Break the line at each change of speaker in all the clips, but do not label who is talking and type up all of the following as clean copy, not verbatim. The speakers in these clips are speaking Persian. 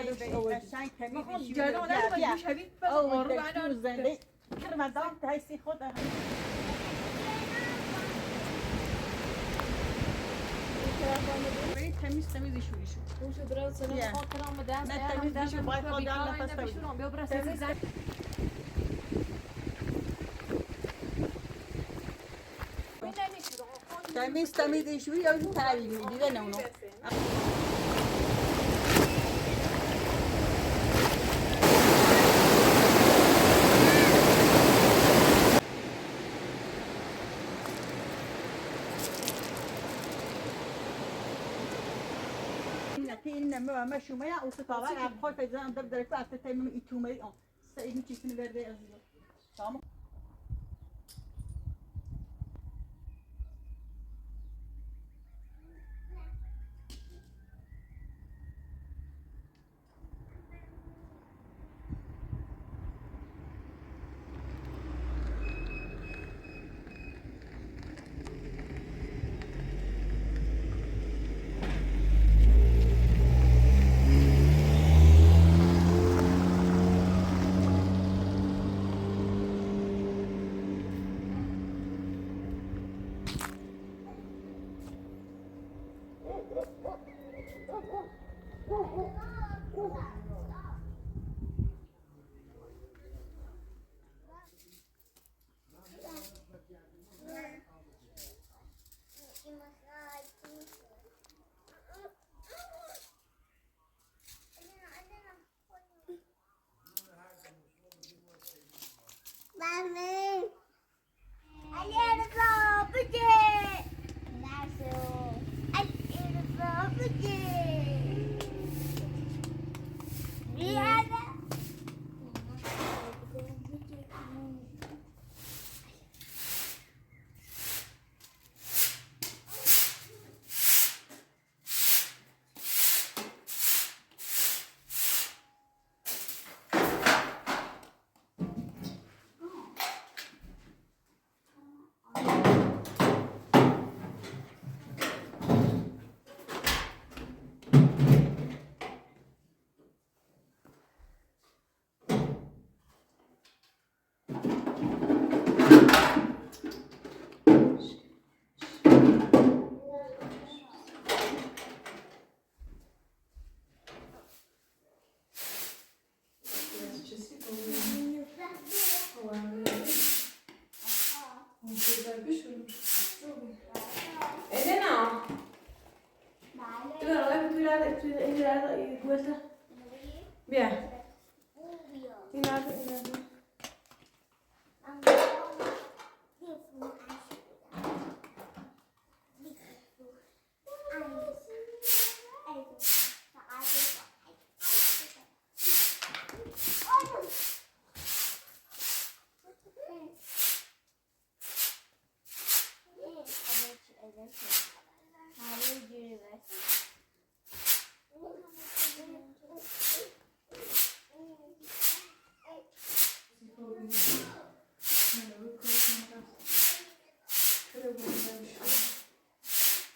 قشنگ تمیز بیا او زنده کرمدان تایسی خود تمیز شوری شو
خوش درست سلام خاطرام دست
نه تمیز شو باید خدا نفس بگیرم
بیا برس زن
تمیز شوری یا این تعبیری دیده نه اونو إنما ما شو ما يا وستارة أنا خايفة إذا أنا بدر أفتح تيمم إتومي سأيدني كيف نقدر أزيد تمام
Bien. Y nada,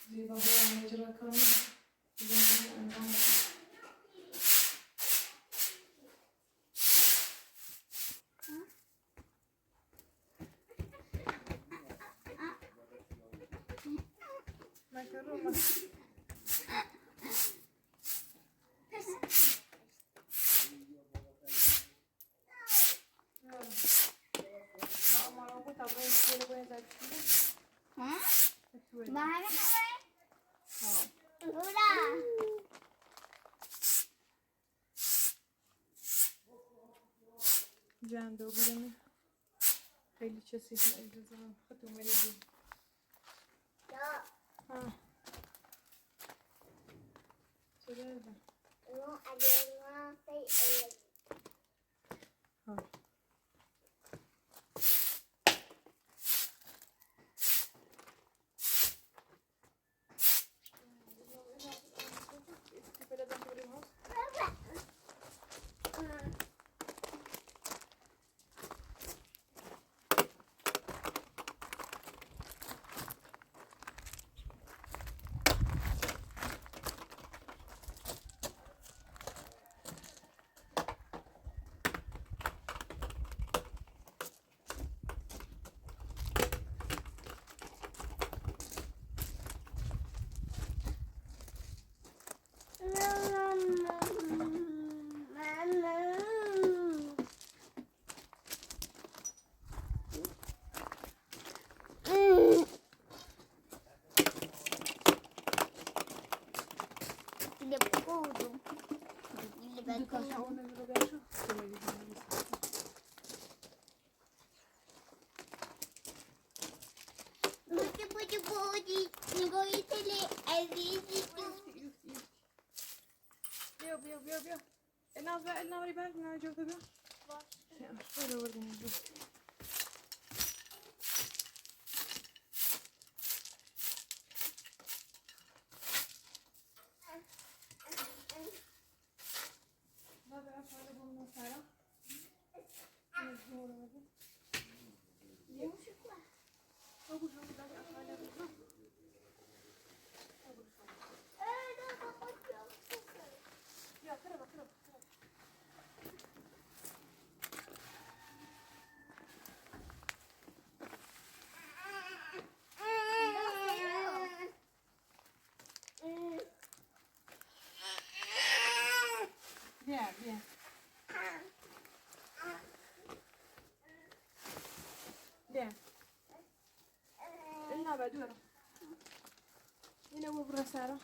Ziba bu rakamı جنده و بیرونه خیلی چسیدن اجازه هم خطوم بریدیم ها چه دردن ها دو تاشا اون رو بیاشو
نگاهی تلی عزیزی تو
بیا الناس بقى النوري بالك من جوته بقى شو ده ورده نجوم ما بقى فاضي بقى سارة مجبورة بقى يوم شكوى أبو شو ده بقى فاضي بقى يا كربا Bien. Bien. إلنا بدورة. هنا وبرا سارة.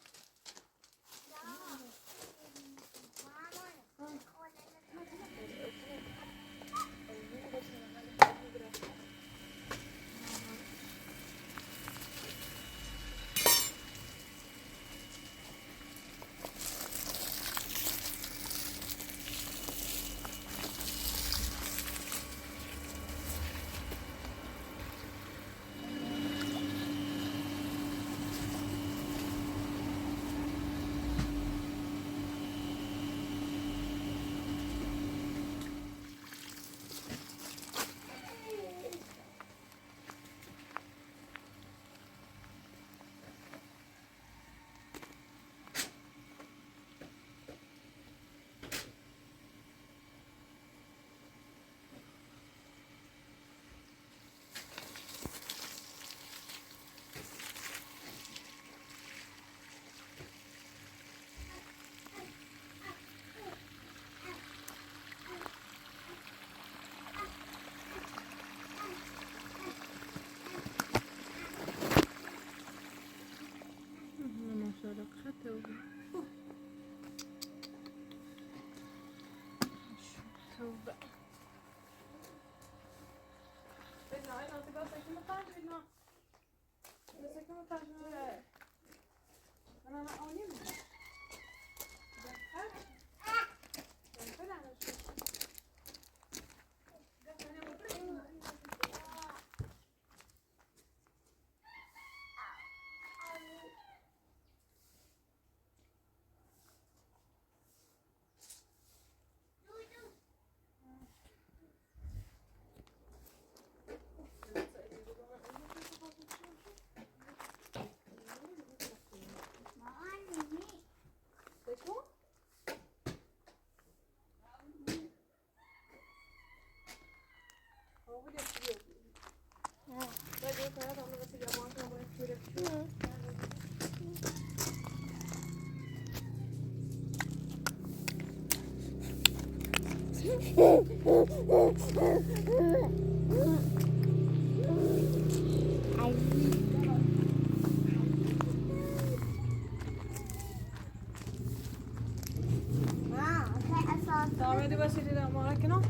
دعوة بس اللي لا ما هكنا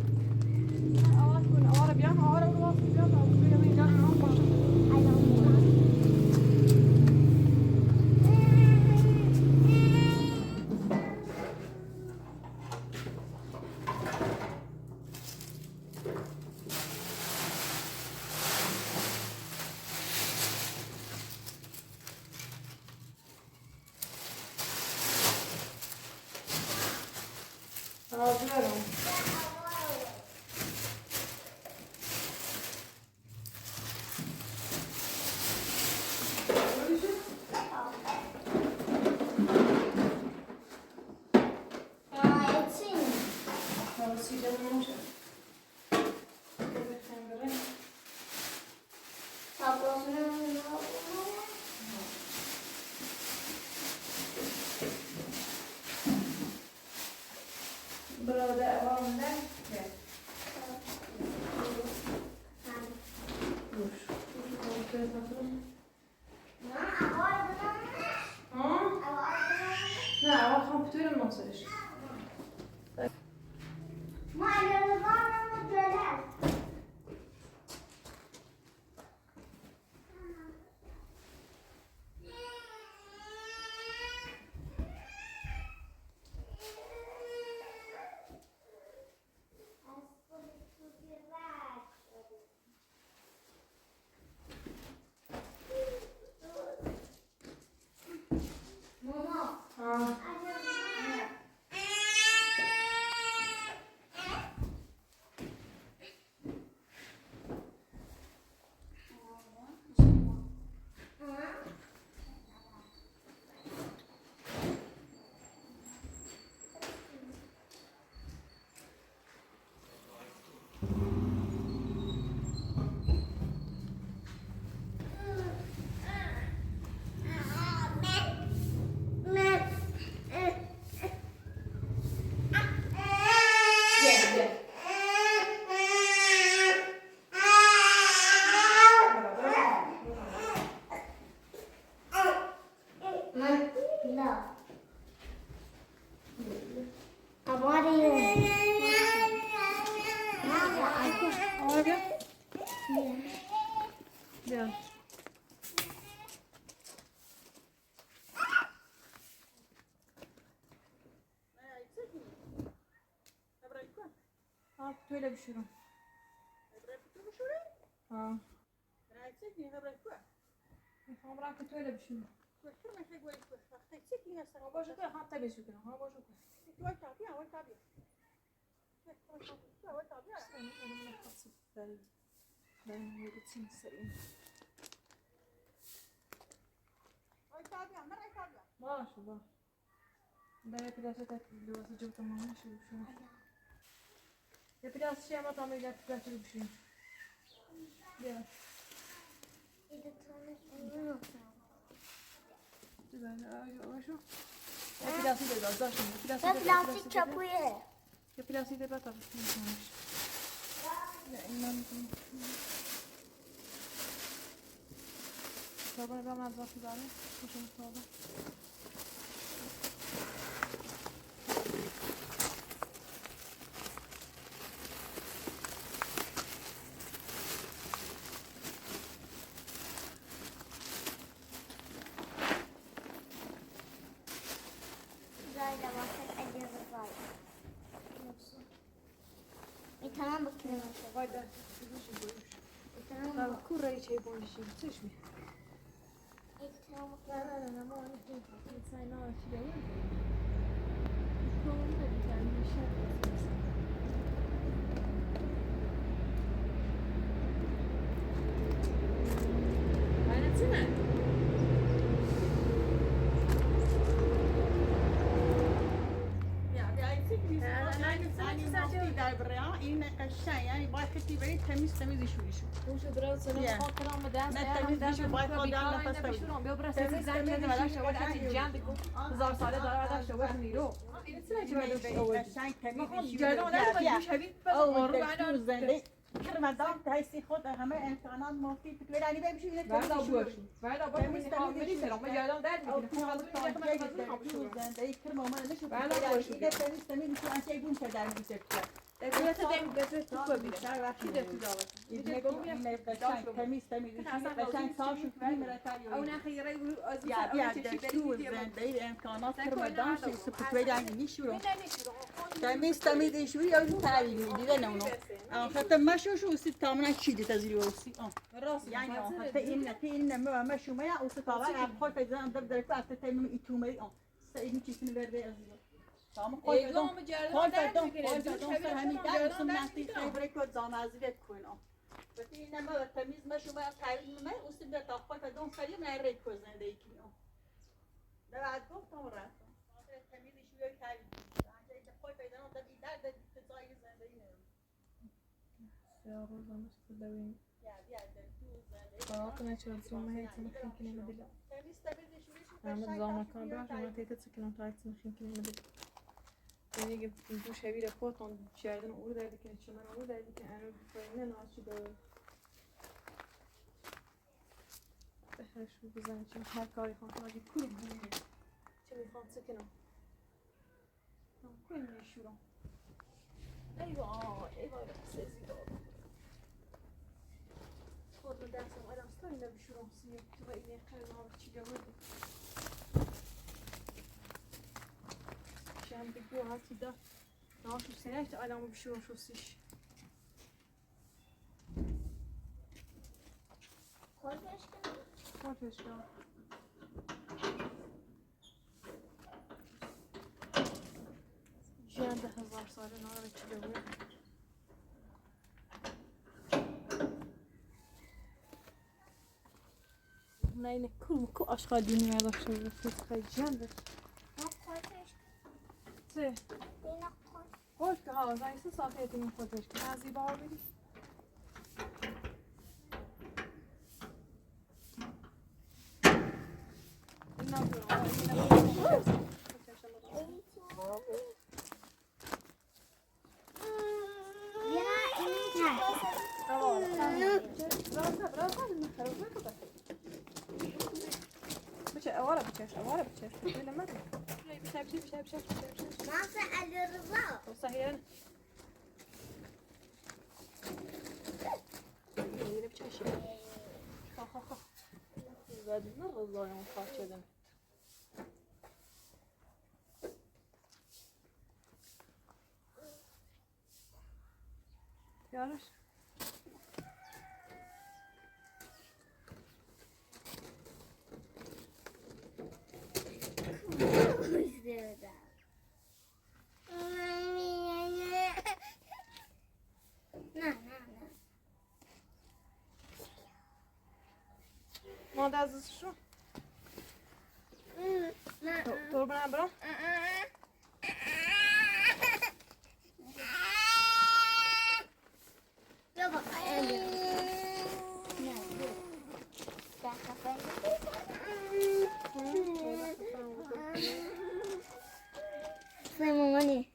أوراق كون أوراق بيان أوراق الواصل بيان أو كل من جانا آره بیا بیا تويلة بشورو میخوام راک تویلة بشورو باشه تو حتی بشورو ها باشه باشه باشه ده پیداشه تکلیل واسه جو تمام شروع شد یه پیداش چیه ما تمام یه پیداش شروع بشیم بیا یه پیداسی ده داشتیم یه
پلاستیک چاپویه.
یه پیداسی ده بتا بشیم نه این من صابون برام از وقتی داره خوشم صابون
tamam bakayım.
Vay da, bir şey tamam. Kurayı şey boyuşuyor. Çeş mi?
Tamam.
Ama onu sen ne yapıyorsun? Kolunu da bir tane bir şey yapıyorsun. Aynen.
این قشنگ یعنی باید کسی برید تمیزی شویی شو
خوشو درست نه خاطرم به دست
تمیزی شو باید خود دارم نفس
بشورم بیا برس زنگ چه شو وقتی جمع بکن 1000 ساله داره داشته باشه نیرو این چه چه
قشنگ تمیزی شو
جلو نه شبیه
بس زنده کرمدان تایسی خود همه امتحانات مفتی تو یعنی ببینید اینه
تمیزی شو بعد با این کاملی سلام جلو در میگیره
زنده کرم ما نشو تمیزی شو انت ایگون چه در میشه
دست تو ببینه کی دست داره
این قشنگ تمیزی قشنگ صاف شو میرتاری
او نه خیره از
یا تو زنده امکانات کرمدان شو سپوت یعنی میشورم تمیزی شو یا تعبیر میگیره نه اونو حتی مشو شو سی تمام چیدی تزیری وسی یعنی حتی این مشو ما یا اوست طبعا خود فیزان در فاست تیم ایتومه سعی چیزی برده از تمام خود فیزان همین در سنتی خبره کد زامازیت کنم وقتی این ما تمیز مشو ما تعبیر ما اوست در خود فیزان سعی من رک زنده ای کنم در گفتم رفتم تمیز شو یا تعبیر خود فیزان در بیدار در زنده ای
يا رب مش تدوين طلعتنا شو الزوم هي تمخين كلمة دلا عمل زوم كان بعد ما تيجي تسكن طلعت تمخين كلمة دلا يعني جبت نشوف شبيه كوتون شاردن أورد هذيك الشمال أورد هذيك أنا بفرنا ناشي ده شو بزن شو هالكاري خان ناجي كل بيه شو بيخان سكنه كل يشورو أيوة سيزيدو خود دستم آدم ستایی نبیشورم سیه تو اینه خیلی چی جوابه شام بگو هاتی دا ناشو سنه تا آدم بشورم شوستیش خودش کن جان 10,000 ساله ناره چی جوابه نه کو اشغال دنیا داشته باشه خیلی جنبه چه؟ خوش که ها زنگ سه ساعته تیم خودش که از زیبا ها بری این نبودم اوارا بچش ببینم من
Nasıl alıyoruz lan?
صحيح yine bir çay şey. Ha ha ha. Zadınlar kızlarım parçadan. Yarış. Moda azız şu. Dur bana bırak.
Yok bak. Sen mama ne?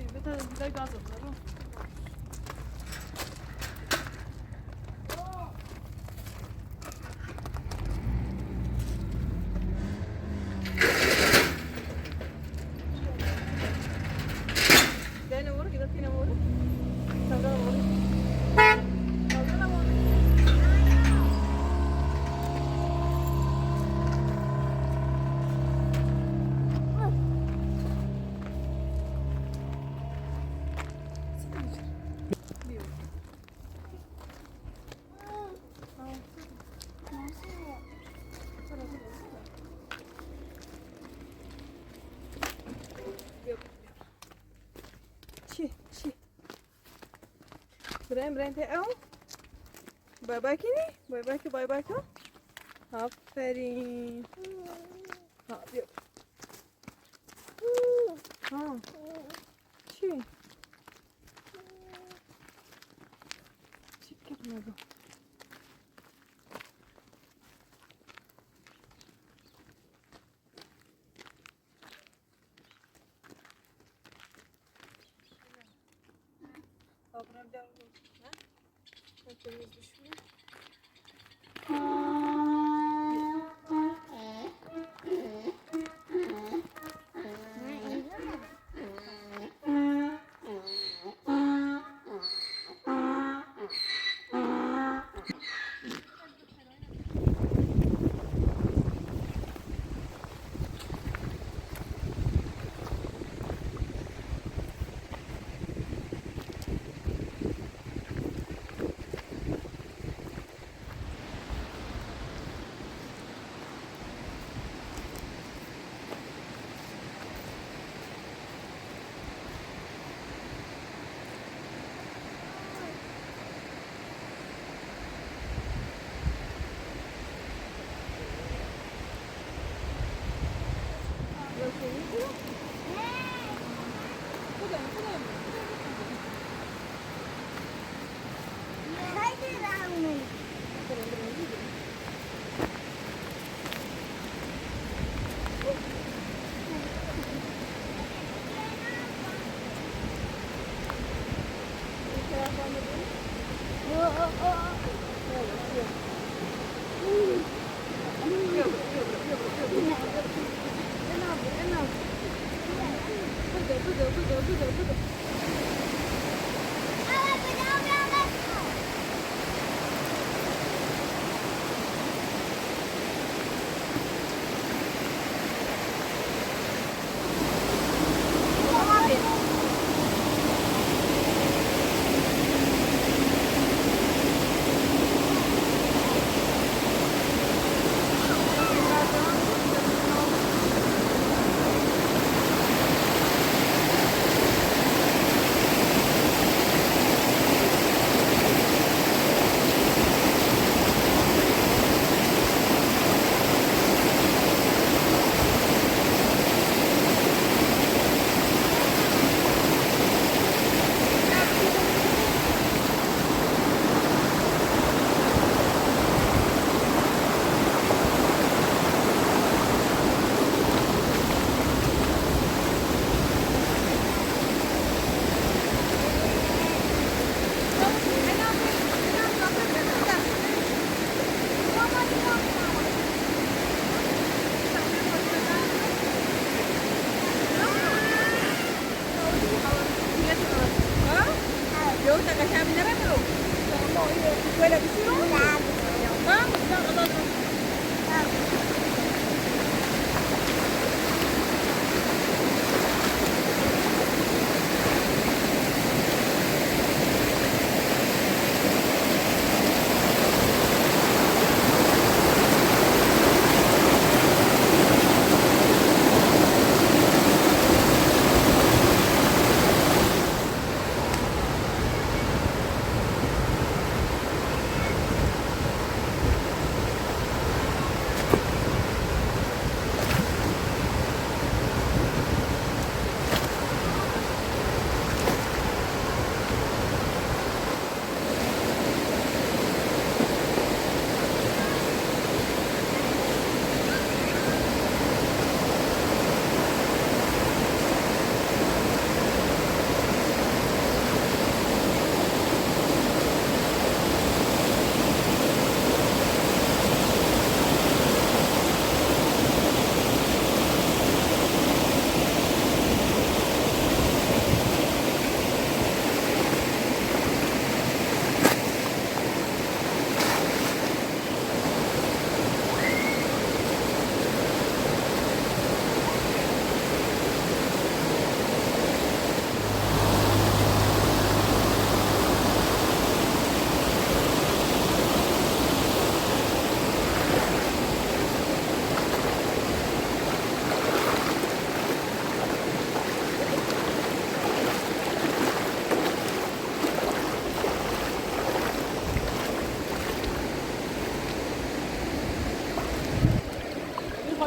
Bir de güzel gaz alıyor. Dene vur, kita tina vur. Sabra vur. Sabra vur. Brem te al. Bay bay kini. Bay bay ka. Aferin. Ha, yok. Ha. Çi. Çik gitmedi. Abram devam. Ha? Temiz düşmüyor.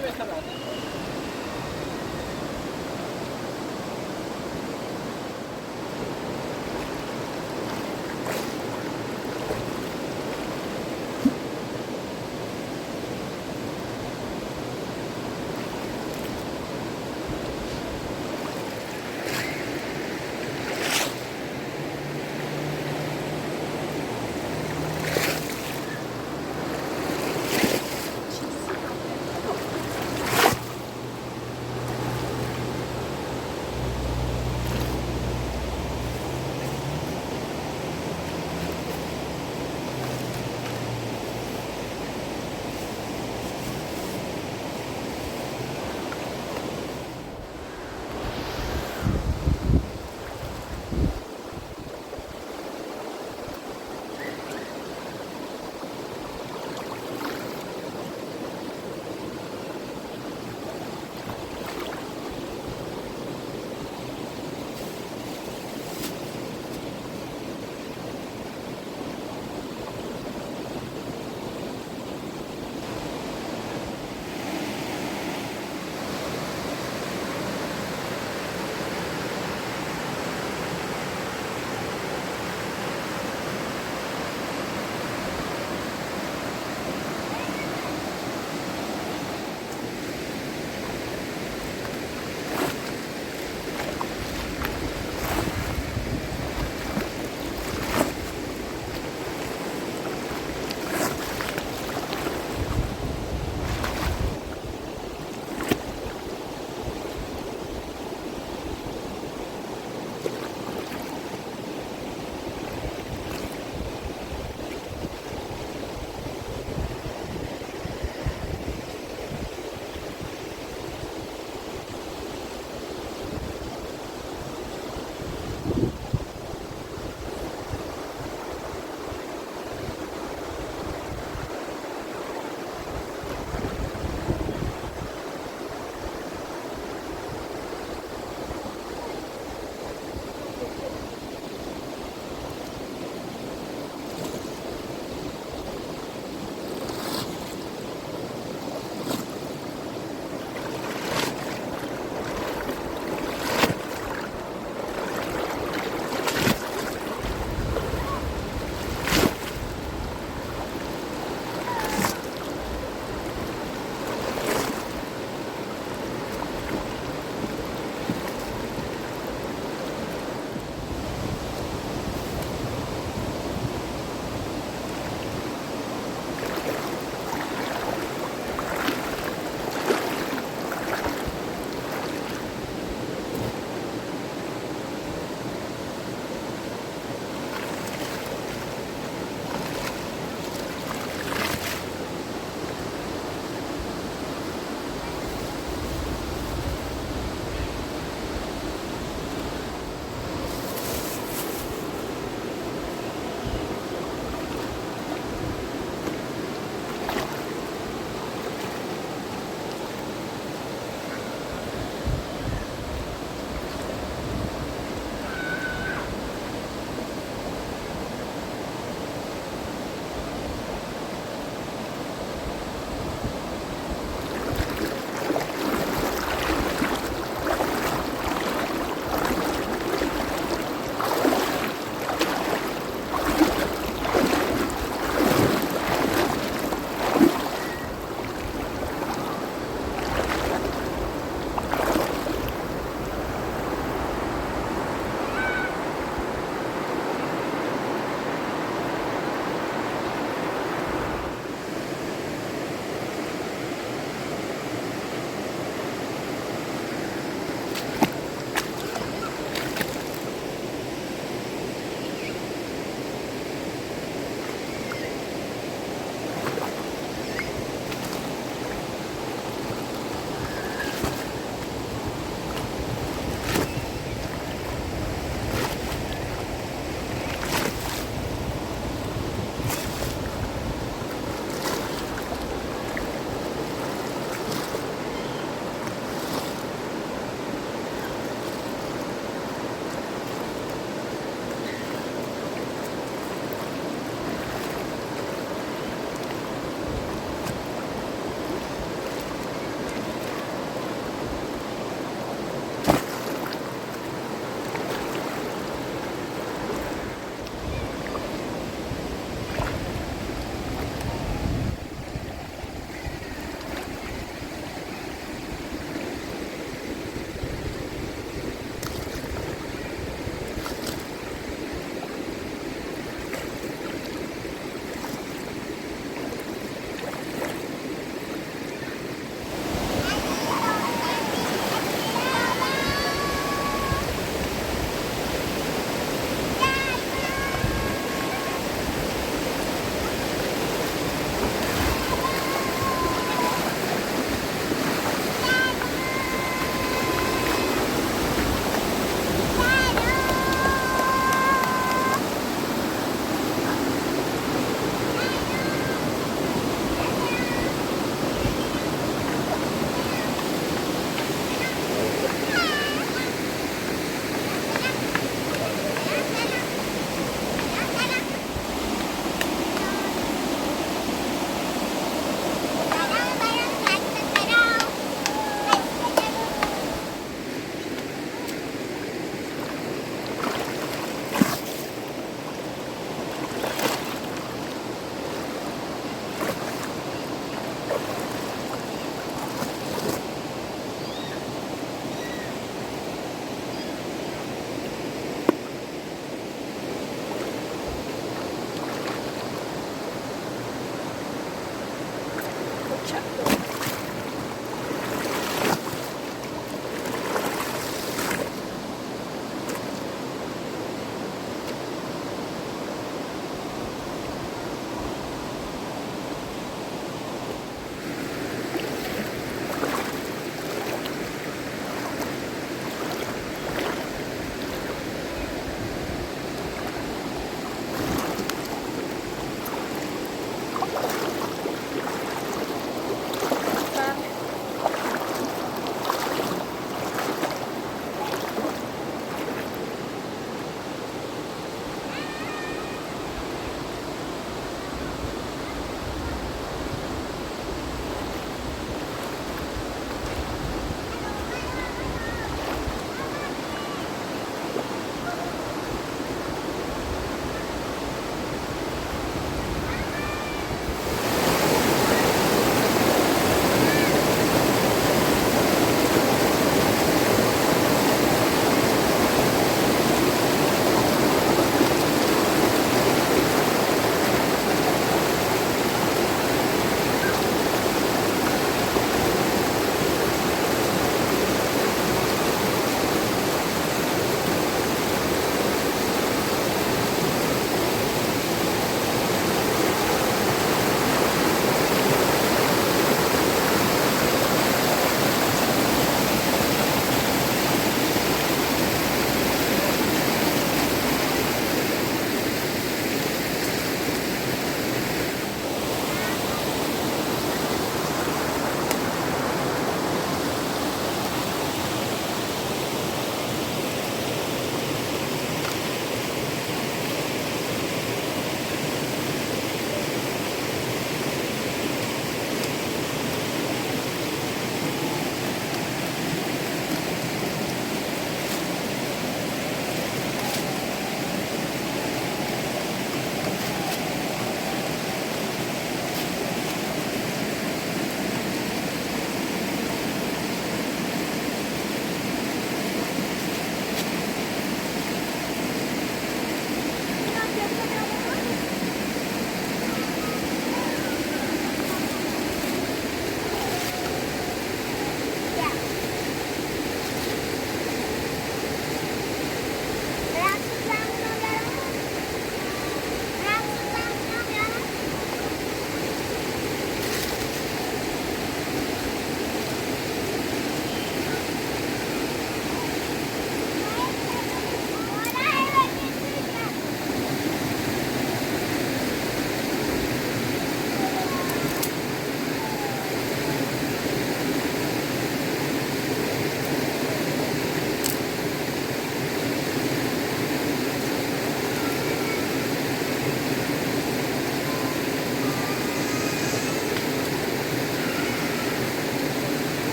بخبر.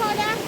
حالا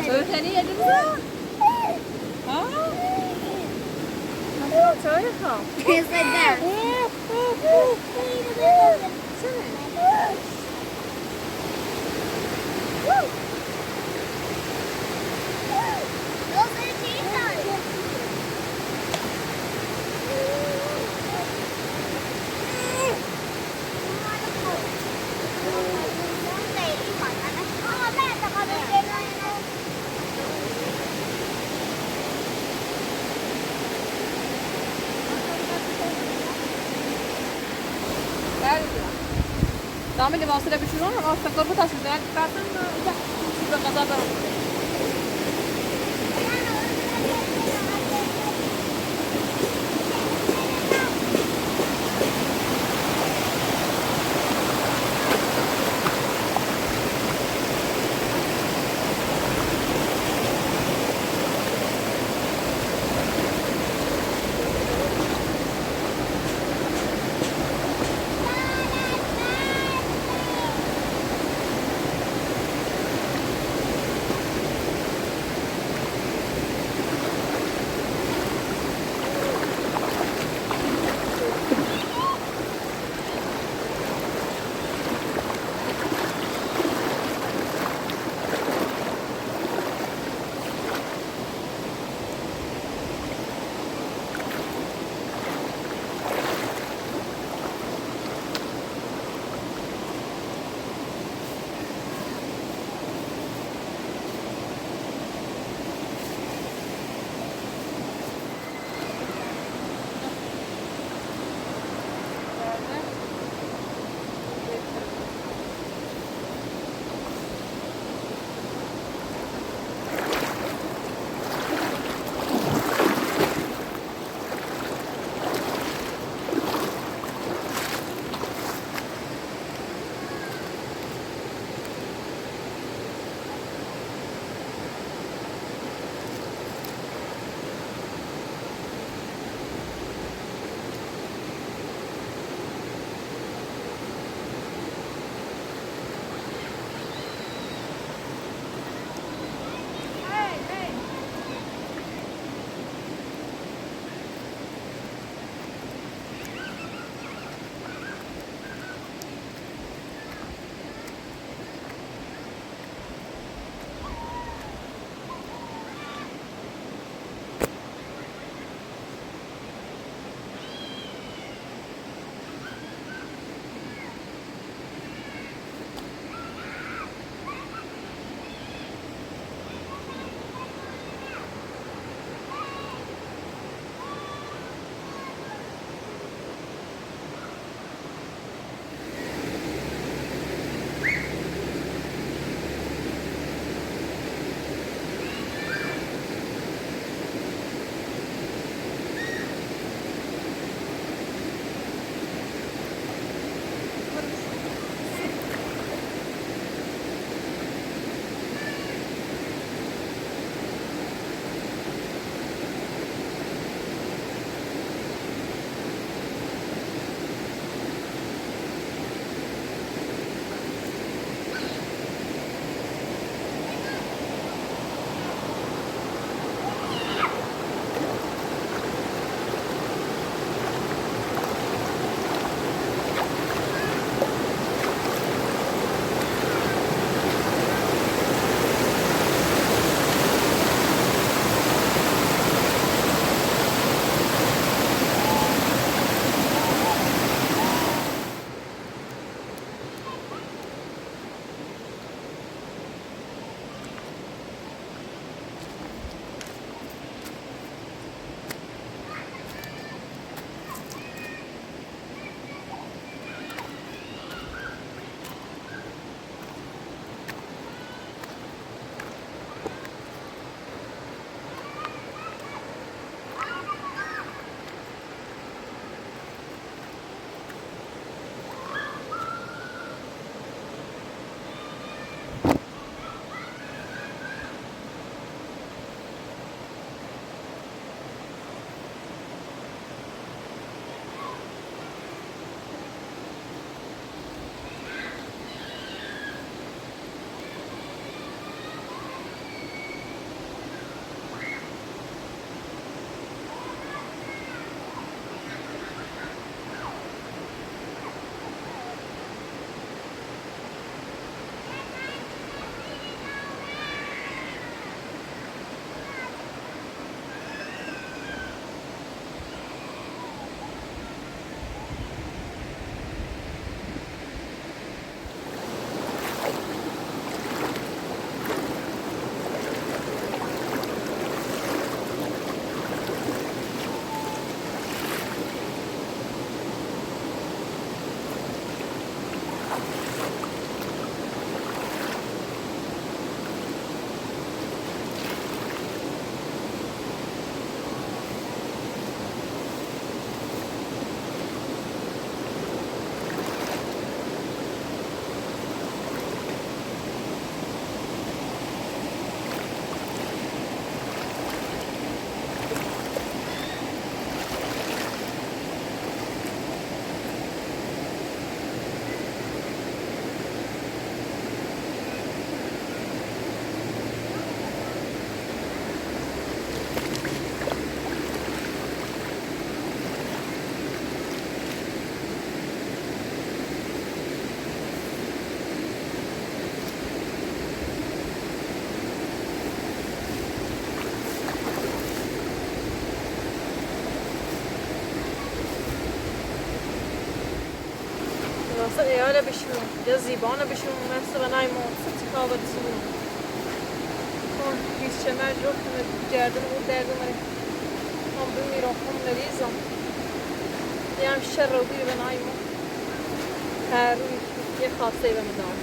Öğreteni yedin mi?
Ha? Nasıl söyle kal?
Teyzeden.
Dami libası da pişiriyor ama asla bu taşı da çıkartın da şurada kazada. راستا ایاله بشیم یا زیبانه بشیم مثل بنای مونسه تکاوه دسیم کن هیچ چمر جفت جردن او دردم هم بمیرم هم نریزم یه شر رو بیر بنای مون هر روی یه خاصه به مدام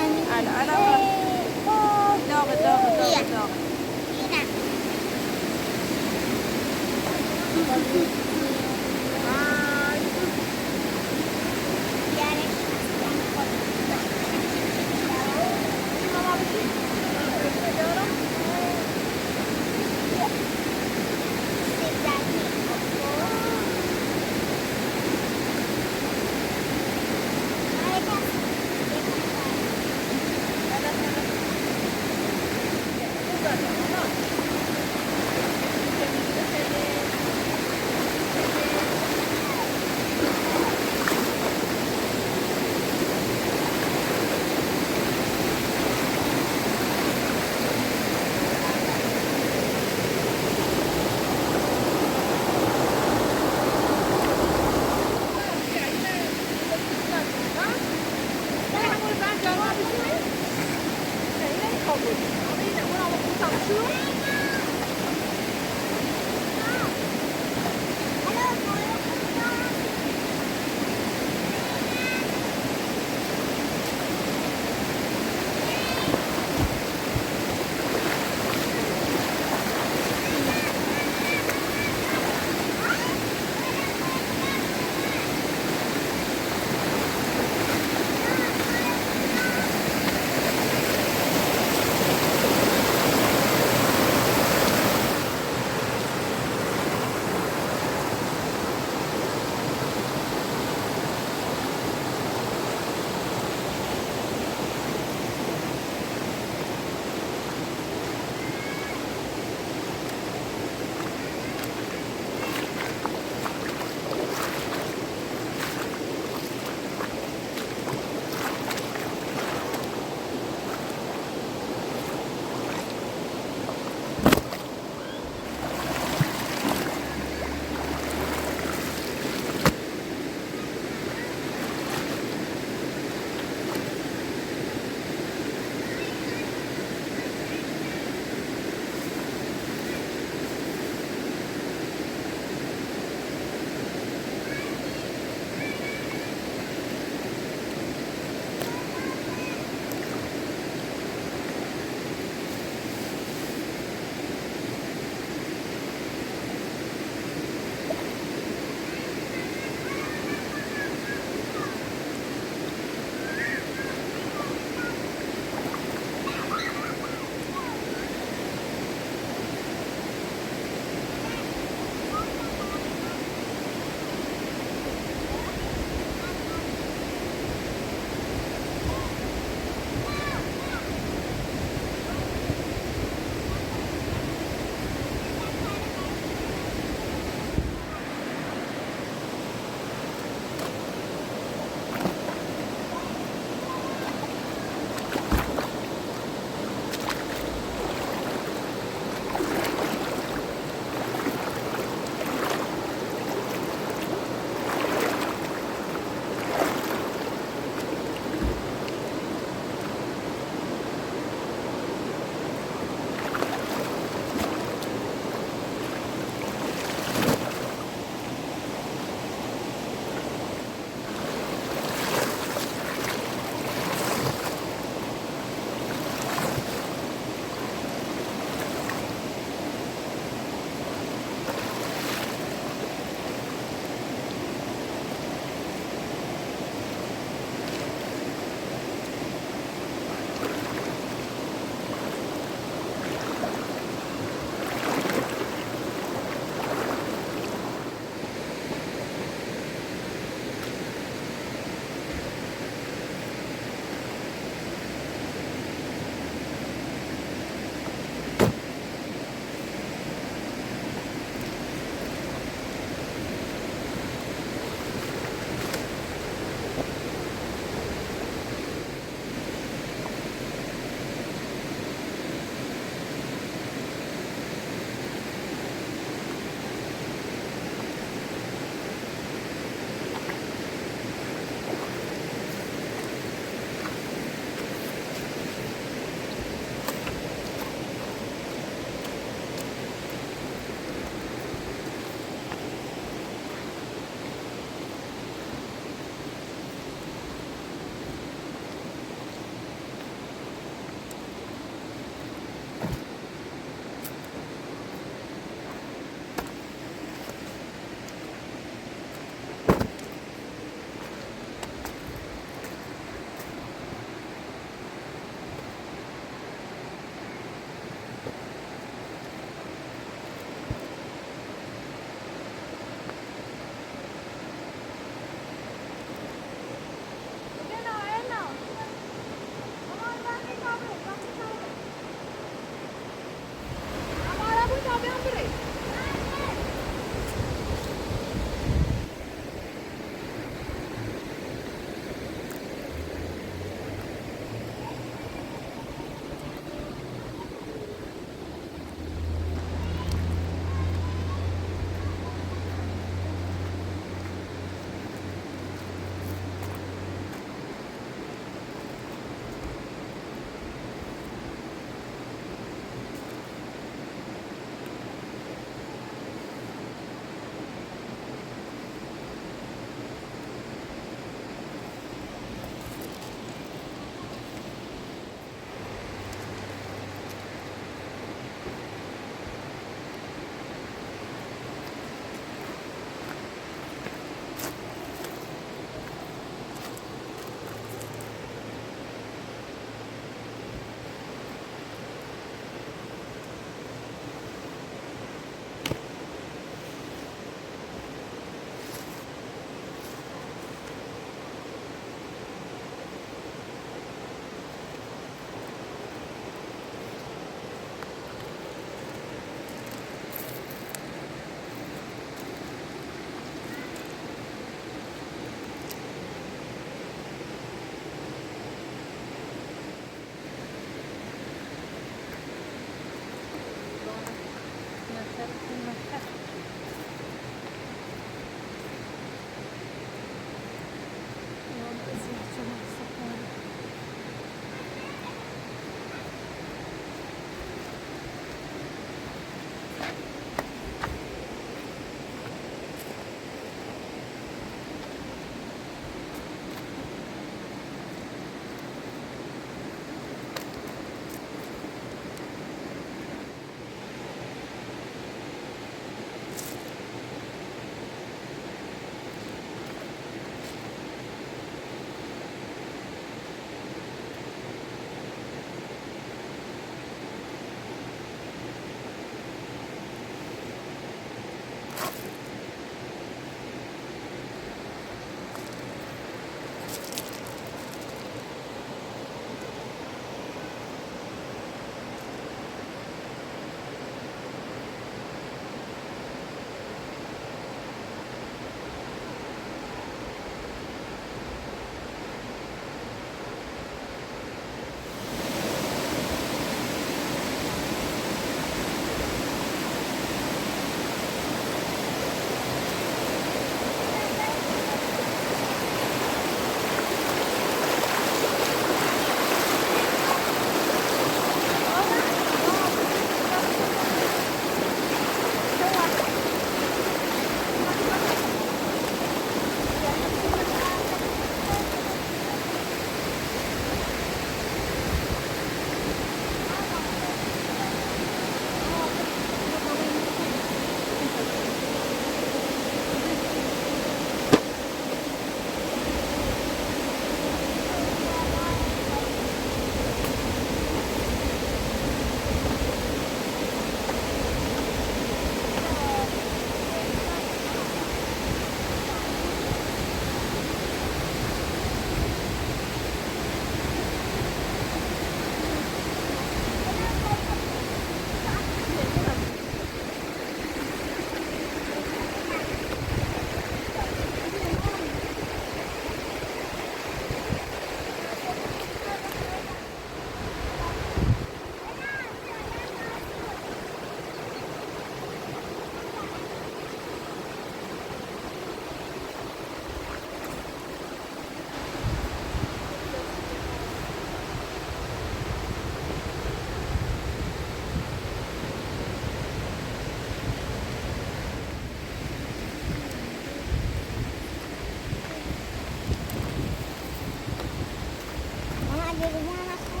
اگه بگم اصلا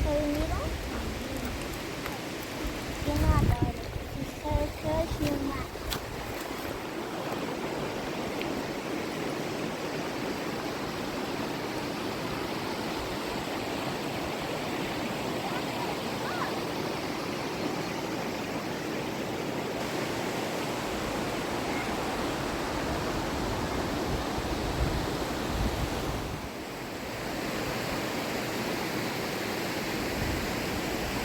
خیلی